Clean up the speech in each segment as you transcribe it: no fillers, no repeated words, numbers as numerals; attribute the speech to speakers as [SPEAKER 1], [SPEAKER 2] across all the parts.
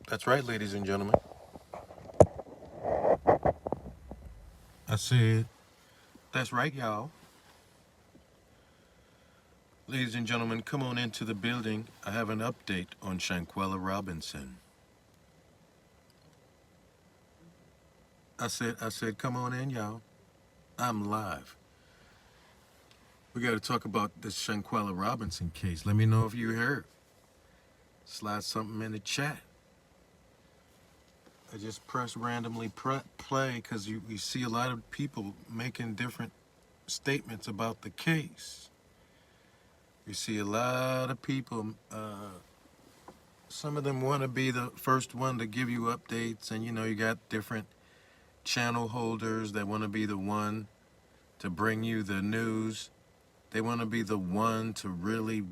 [SPEAKER 1] That's right, ladies and gentlemen. I said, that's right, y'all. Ladies and gentlemen, come on into the building. I have an update on Shanquella Robinson. I said, come on in, y'all. I'm live. We got to talk about this Shanquella Robinson case. Let me know if you heard. Slide something in the chat. I just press randomly play because you see a lot of people making different statements about the case. You see a lot of people, some of them want to be the first one to give you updates, and you got different channel holders that want to be the one to bring you the news. They want to be the one to really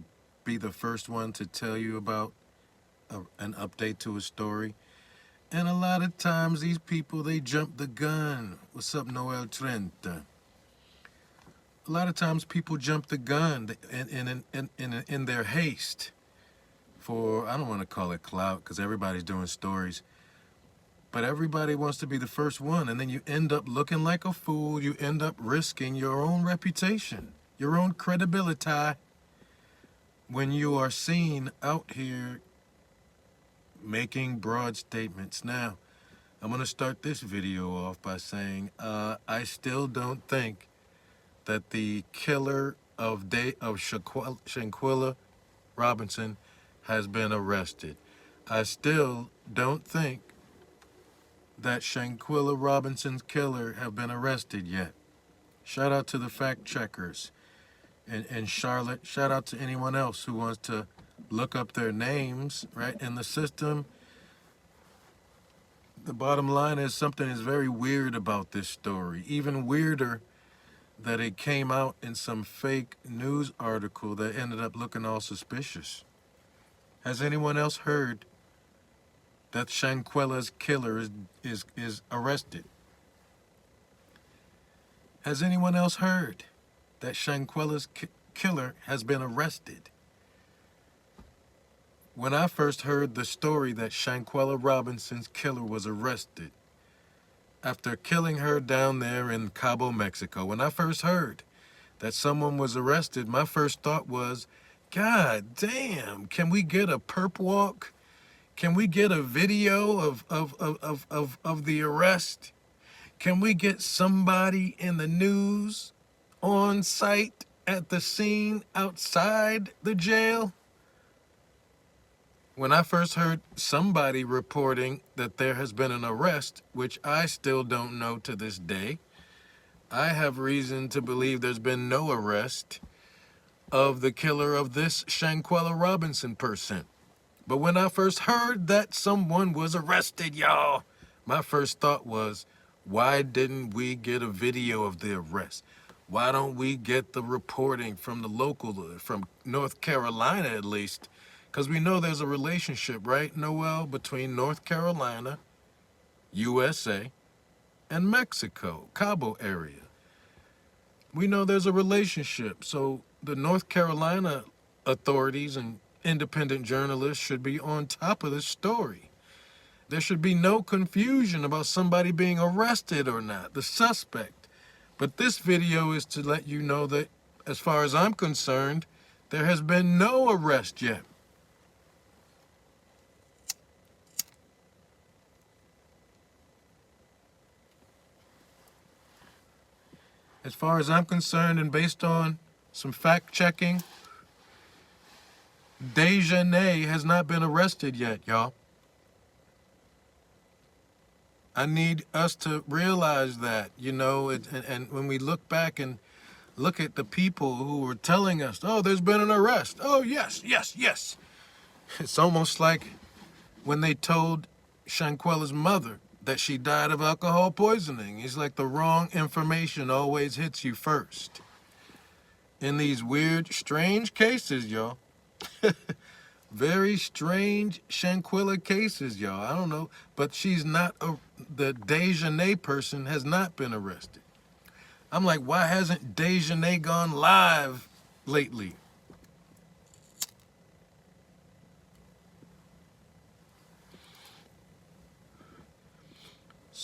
[SPEAKER 1] be the first one to tell you about an update to a story. And a lot of times these people, they jump the gun. What's up, Noel Trenta? A lot of times people jump the gun in their haste for, I don't want to call it clout because everybody's doing stories, but everybody wants to be the first one, and then you end up looking like a fool. You end up risking your own reputation, your own credibility when you are seen out here making broad statements. Now, I'm going to start this video off by saying I still don't think that the killer of Shanquella Robinson has been arrested. I still don't think that Shanquella Robinson's killer have been arrested yet. Shout out to the fact checkers and Charlotte. Shout out to anyone else who wants to look up their names right in the system. The bottom line is something is very weird about this story. Even weirder that it came out in some fake news article that ended up looking all suspicious. Has anyone else heard that Shanquella's killer is arrested? Has anyone else heard that Shanquella's killer has been arrested? When I first heard the story that Shanquella Robinson's killer was arrested after killing her down there in Cabo, Mexico, when I first heard that someone was arrested, my first thought was, God damn, can we get a perp walk? Can we get a video of the arrest? Can we get somebody in the news on site at the scene outside the jail? When I first heard somebody reporting that there has been an arrest, which I still don't know to this day, I have reason to believe there's been no arrest of the killer of this Shanquella Robinson person. But when I first heard that someone was arrested, y'all, my first thought was, why didn't we get a video of the arrest? Why don't we get the reporting from the local, from North Carolina at least? Because we know there's a relationship, right, Noel, between North Carolina, USA, and Mexico, Cabo area. We know there's a relationship. So the North Carolina authorities and independent journalists should be on top of this story. There should be no confusion about somebody being arrested or not, the suspect. But this video is to let you know that, as far as I'm concerned, there has been no arrest yet. As far as I'm concerned, and based on some fact checking, Dejanay has not been arrested yet, y'all. I need us to realize that, and when we look back and look at the people who were telling us, oh, there's been an arrest. Oh, yes, yes, yes. It's almost like when they told Shanquella's mother that she died of alcohol poisoning. It's like the wrong information always hits you first. In these weird, strange cases, y'all. Very strange Shanquella cases, y'all. I don't know. But she's not, the Dejanay person has not been arrested. I'm like, why hasn't Dejanay gone live lately?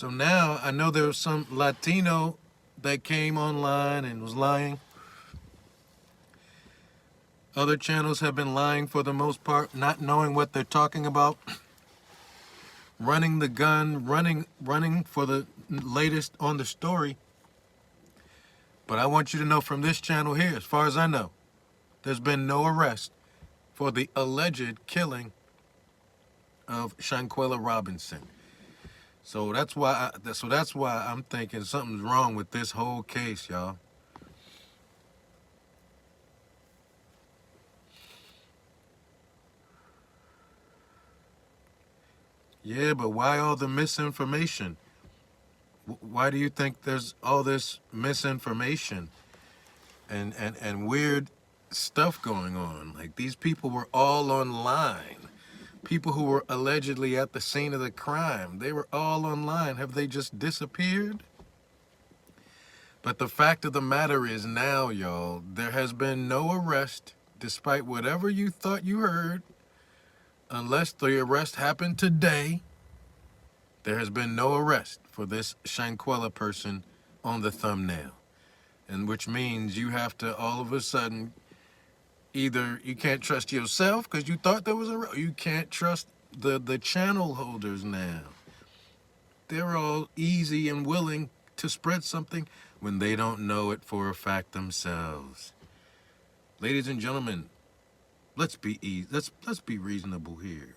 [SPEAKER 1] So now I know there was some Latino that came online and was lying. Other channels have been lying for the most part, not knowing what they're talking about. Running the gun, running for the latest on the story. But I want you to know from this channel here, as far as I know, there's been no arrest for the alleged killing of Shanquella Robinson. So that's why I'm thinking something's wrong with this whole case, y'all. Yeah, but why all the misinformation? Why do you think there's all this misinformation and weird stuff going on? Like, these people were all online. People who were allegedly at the scene of the crime, they were all online. Have they just disappeared? But the fact of the matter is now, y'all, there has been no arrest, despite whatever you thought you heard. Unless the arrest happened today, there has been no arrest for this Shanquella person on the thumbnail. And which means you have to all of a sudden, either you can't trust yourself because you thought there was a, you can't trust the channel holders now. They're all easy and willing to spread something when they don't know it for a fact themselves. Ladies and gentlemen, let's be easy. Let's be reasonable here.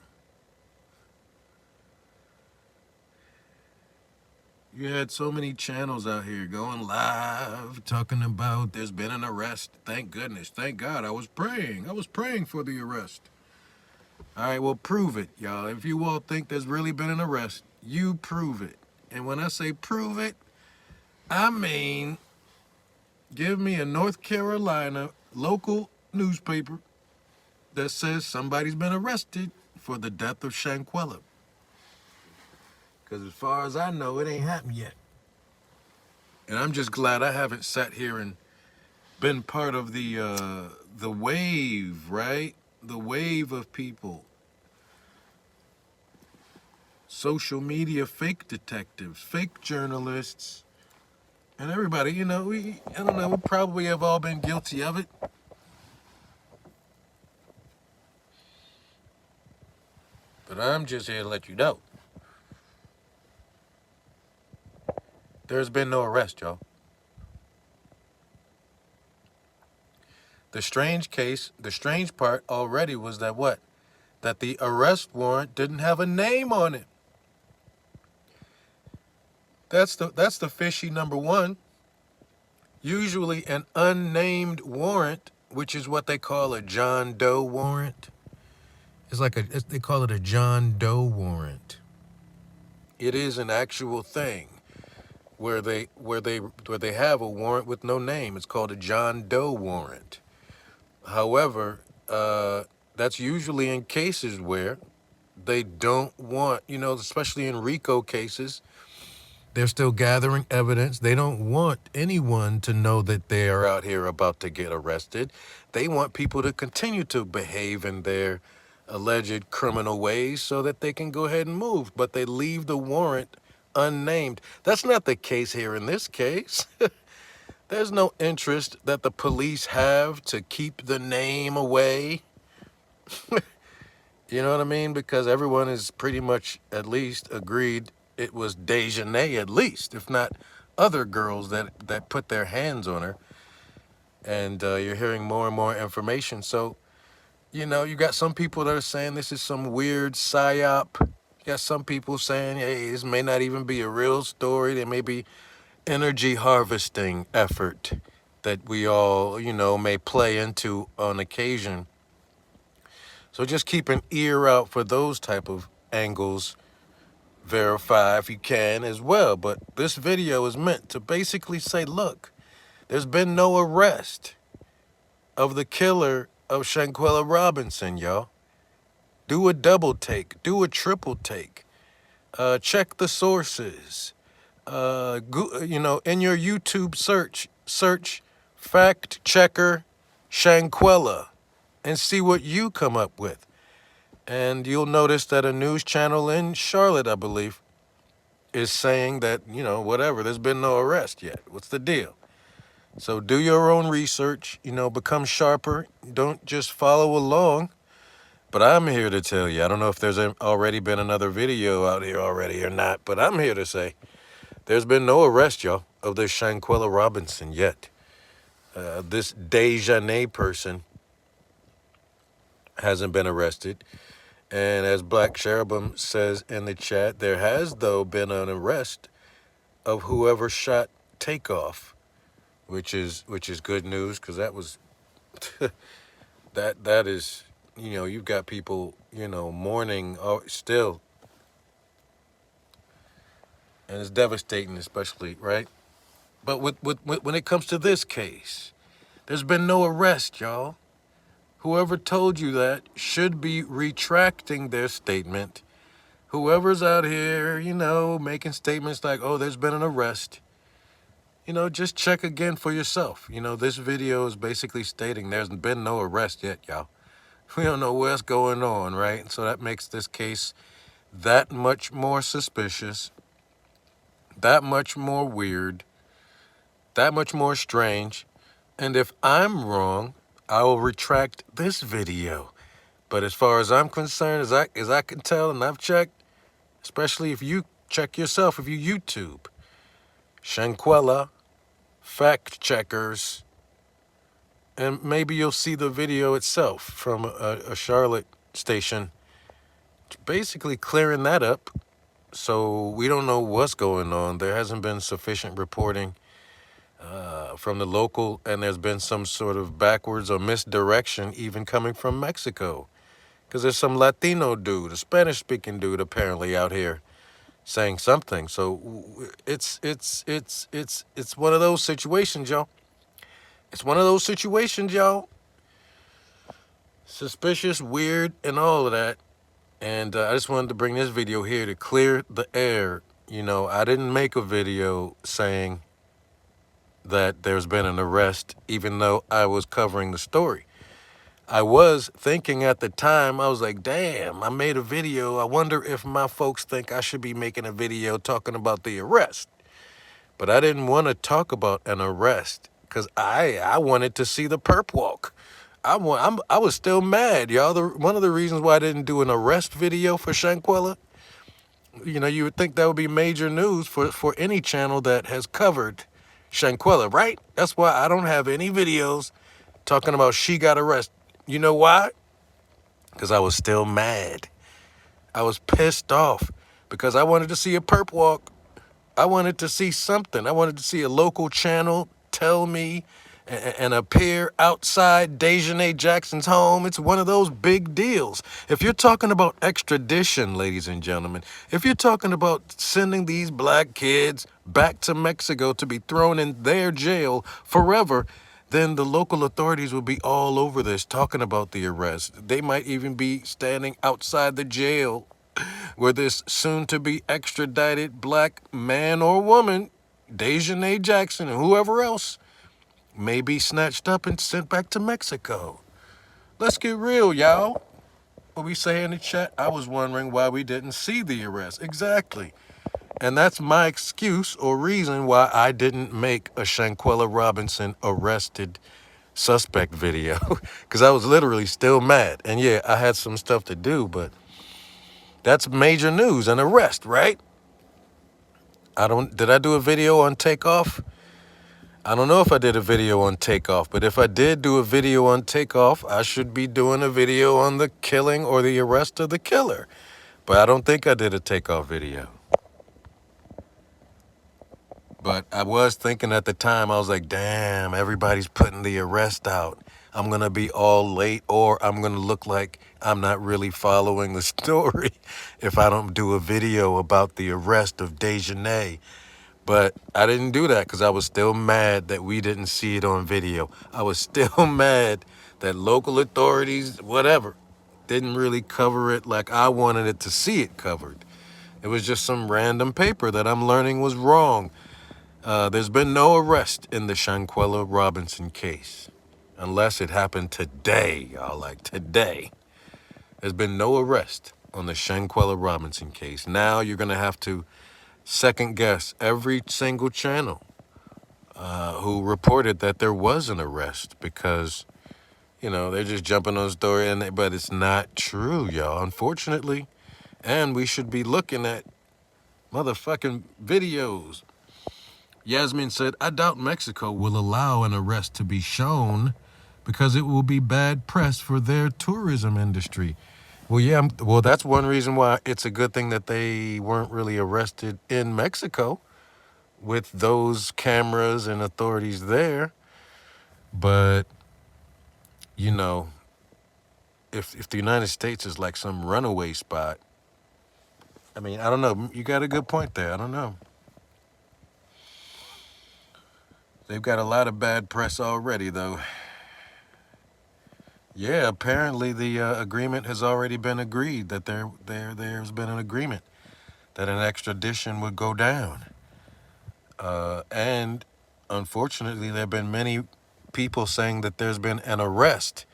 [SPEAKER 1] You had so many channels out here going live, talking about there's been an arrest. Thank goodness. Thank God. I was praying. I was praying for the arrest. All right, well, prove it, y'all. If you all think there's really been an arrest, you prove it. And when I say prove it, I mean, give me a North Carolina local newspaper that says somebody's been arrested for the death of Shanquella. Because as far as I know, it ain't happened yet. And I'm just glad I haven't sat here and been part of the wave, right? The wave of people. Social media fake detectives, fake journalists, and everybody, you know, I don't know, we probably have all been guilty of it. But I'm just here to let you know. There's been no arrest, y'all. The strange part already was that what? That the arrest warrant didn't have a name on it. That's the fishy number one. Usually an unnamed warrant, which is what they call a John Doe warrant. They call it a John Doe warrant. It is an actual thing where they have a warrant with no name. It's called a John Doe warrant. However, that's usually in cases where they don't want, you know, especially in RICO cases, they're still gathering evidence. They don't want anyone to know that they are out here about to get arrested. They want people to continue to behave in their alleged criminal ways so that they can go ahead and move. But they leave the warrant unnamed. That's not the case here in this case. There's no interest that the police have to keep the name away. You know what I mean? Because everyone is pretty much at least agreed it was Dejanay, at least, if not other girls that put their hands on her. And you're hearing more and more information. So, you know, you got some people that are saying this is some weird psyop. You got some people saying, hey, this may not even be a real story. There may be energy harvesting effort that we all, you know, may play into on occasion. So just keep an ear out for those type of angles. Verify if you can as well. But this video is meant to basically say, look, there's been no arrest of the killer of Shanquella Robinson, y'all. Do a double take. Do a triple take. Check the sources. You know, in your YouTube search fact checker Shanquella and see what you come up with. And you'll notice that a news channel in Charlotte, I believe, is saying that, whatever, there's been no arrest yet. What's the deal? So do your own research, become sharper. Don't just follow along. But I'm here to tell you, I don't know if there's already been another video out here already or not, but I'm here to say there's been no arrest, y'all, of this Shanquella Robinson yet. This Dejanay person hasn't been arrested. And as Black Cherubim says in the chat, there has, though, been an arrest of whoever shot Takeoff, which is good news, because that was that is, you've got people, mourning still, and it's devastating, especially, right? But when it comes to this case, there's been no arrest, y'all. Whoever told you that should be retracting their statement. Whoever's out here, making statements like, oh, there's been an arrest, just check again for yourself. This video is basically stating there's been no arrest yet, y'all. We don't know what's going on, right? So that makes this case that much more suspicious, that much more weird, that much more strange. And if I'm wrong, I will retract this video. But as far as I'm concerned, as I can tell, and I've checked, especially if you check yourself, if you YouTube, Shanquella, fact checkers, and maybe you'll see the video itself from a Charlotte station, basically clearing that up. So we don't know what's going on. There hasn't been sufficient reporting from the local, and there's been some sort of backwards or misdirection even coming from Mexico. Because there's some Latino dude, a Spanish-speaking dude, apparently out here saying something. So it's one of those situations, y'all. It's one of those situations, y'all. Suspicious, weird, and all of that. And I just wanted to bring this video here to clear the air. I didn't make a video saying that there's been an arrest, even though I was covering the story. I was thinking at the time, I was like, damn, I made a video. I wonder if my folks think I should be making a video talking about the arrest. But I didn't want to talk about an arrest because I wanted to see the perp walk. I was still mad, y'all. One of the reasons why I didn't do an arrest video for Shanquella, you would think that would be major news for any channel that has covered Shanquella, right? That's why I don't have any videos talking about she got arrested. You know why? Because I was still mad. I was pissed off because I wanted to see a perp walk. I wanted to see something. I wanted to see a local channel tell me and appear outside Dejanay Jackson's home. It's one of those big deals. If you're talking about extradition, ladies and gentlemen, if you're talking about sending these black kids back to Mexico to be thrown in their jail forever, then the local authorities will be all over this, talking about the arrest. They might even be standing outside the jail where this soon-to-be extradited black man or woman, Dejanay Jackson and whoever else, may be snatched up and sent back to Mexico. Let's get real, y'all. What we say in the chat, I was wondering why we didn't see the arrest. Exactly. And that's my excuse or reason why I didn't make a Shanquella Robinson arrested suspect video. Because I was literally still mad. And yeah, I had some stuff to do, but that's major news, an arrest, right? Did I do a video on Takeoff? I don't know if I did a video on Takeoff, but if I did do a video on Takeoff, I should be doing a video on the killing or the arrest of the killer. But I don't think I did a Takeoff video. But I was thinking at the time, I was like, damn, everybody's putting the arrest out. I'm going to be all late, or I'm going to look like I'm not really following the story if I don't do a video about the arrest of Dejanay. But I didn't do that because I was still mad that we didn't see it on video. I was still mad that local authorities, whatever, didn't really cover it like I wanted it to see it covered. It was just some random paper that I'm learning was wrong. There's been no arrest in the Shanquella Robinson case. Unless it happened today, y'all, like today. There's been no arrest on the Shanquella Robinson case. Now you're going to have to second guess every single channel who reported that there was an arrest because, they're just jumping on the story, but it's not true, y'all, unfortunately. And we should be looking at motherfucking videos. Yasmin said, I doubt Mexico will allow an arrest to be shown because it will be bad press for their tourism industry. Well, yeah, well, that's one reason why it's a good thing that they weren't really arrested in Mexico with those cameras and authorities there. But, if the United States is like some runaway spot, I mean, I don't know. You got a good point there. I don't know. They've got a lot of bad press already, though. Yeah, apparently the agreement has already been agreed, that there's been an agreement that an extradition would go down. And unfortunately, there have been many people saying that there's been an arrest,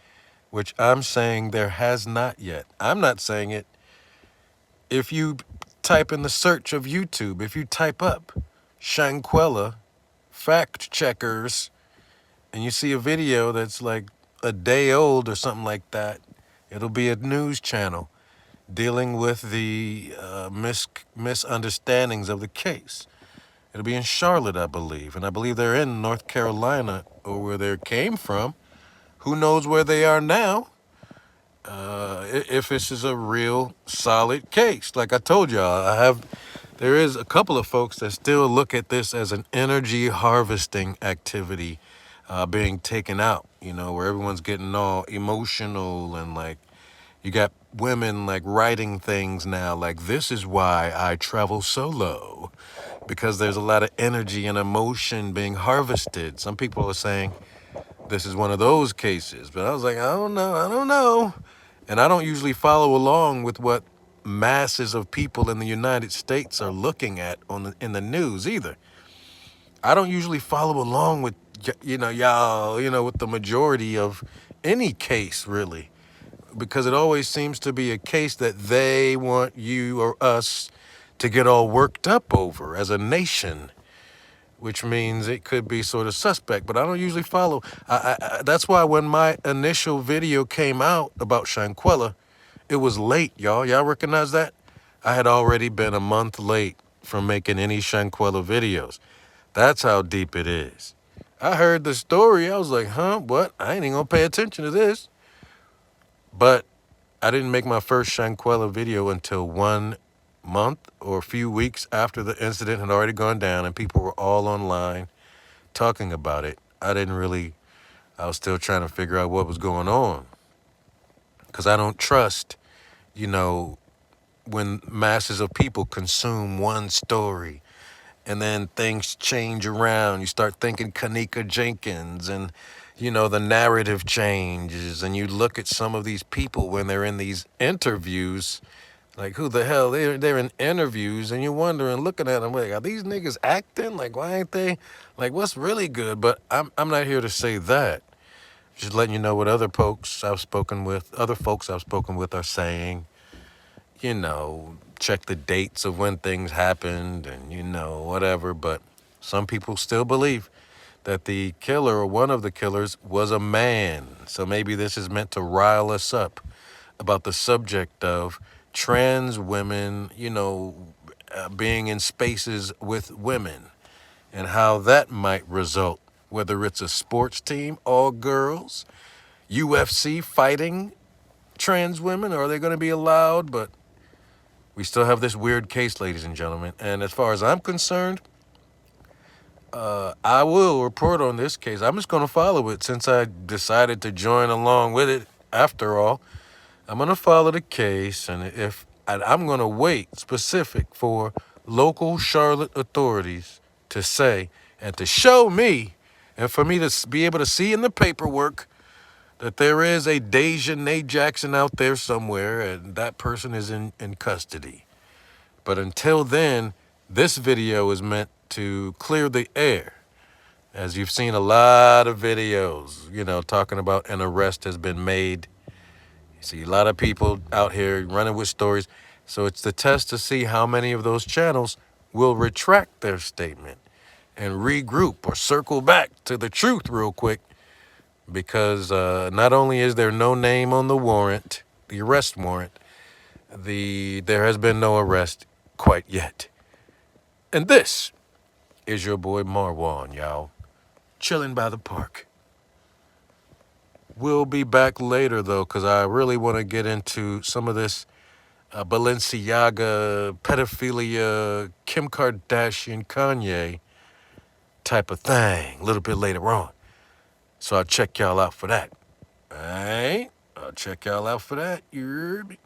[SPEAKER 1] which I'm saying there has not yet. I'm not saying it. If you type in the search of YouTube, if you type up SHANQUELLA fact checkers, and you see a video that's like a day old or something like that, it'll be a news channel dealing with the misunderstandings of the case. It'll be in Charlotte, I believe, and I believe they're in North Carolina, or where they came from. Who knows where they are now? If this is a real solid case. Like I told y'all, there is a couple of folks that still look at this as an energy harvesting activity being taken out, where everyone's getting all emotional, and like you got women like writing things now like, this is why I travel solo, because there's a lot of energy and emotion being harvested. Some people are saying this is one of those cases, but I was like, I don't know. And I don't usually follow along with what masses of people in the United States are looking at in the news either. I don't usually follow along with, y'all, with the majority of any case, really, because it always seems to be a case that they want you or us to get all worked up over as a nation, which means it could be sort of suspect. But I don't usually follow. That's why when my initial video came out about SHANQUELLA, it was late, y'all. Y'all recognize that? I had already been a month late from making any SHANQUELLA videos. That's how deep it is. I heard the story. I was like, what? I ain't even gonna pay attention to this. But I didn't make my first SHANQUELLA video until 1 month or a few weeks after the incident had already gone down and people were all online talking about it. I was still trying to figure out what was going on, because I don't trust, when masses of people consume one story and then things change around. You start thinking Kanika Jenkins, and the narrative changes, and you look at some of these people when they're in these interviews, like, who the hell? They're in interviews, and you're wondering, looking at them, like, are these niggas acting? Like, why ain't they? Like, what's really good? But I'm not here to say that. Just letting you know what other folks I've spoken with are saying. Check the dates of when things happened, and whatever. But some people still believe that the killer, or one of the killers, was a man. So maybe this is meant to rile us up about the subject of trans women, being in spaces with women, and how that might result, whether it's a sports team, all girls, UFC fighting trans women, are they going to be allowed? But we still have this weird case, ladies and gentlemen. And as far as I'm concerned, I will report on this case. I'm just going to follow it, since I decided to join along with it. After all, I'm going to follow the case, and I'm going to wait specific for local Charlotte authorities to say and to show me, and for me to be able to see in the paperwork that there is a Deja Nay Jackson out there somewhere, and that person is in custody. But until then, this video is meant to clear the air. As you've seen a lot of videos, talking about an arrest has been made. You see a lot of people out here running with stories. So it's the test to see how many of those channels will retract their statement and regroup or circle back to the truth real quick, because not only is there no name on the warrant, the arrest warrant, there has been no arrest quite yet. And this is your boy Marwan, y'all, chilling by the park. We'll be back later, though, because I really want to get into some of this Balenciaga, pedophilia, Kim Kardashian, Kanye type of thing a little bit later on. So I'll check y'all out for that. All right? I'll check y'all out for that. You heard me?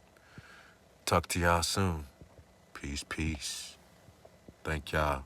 [SPEAKER 1] Talk to y'all soon. Peace, peace. Thank y'all.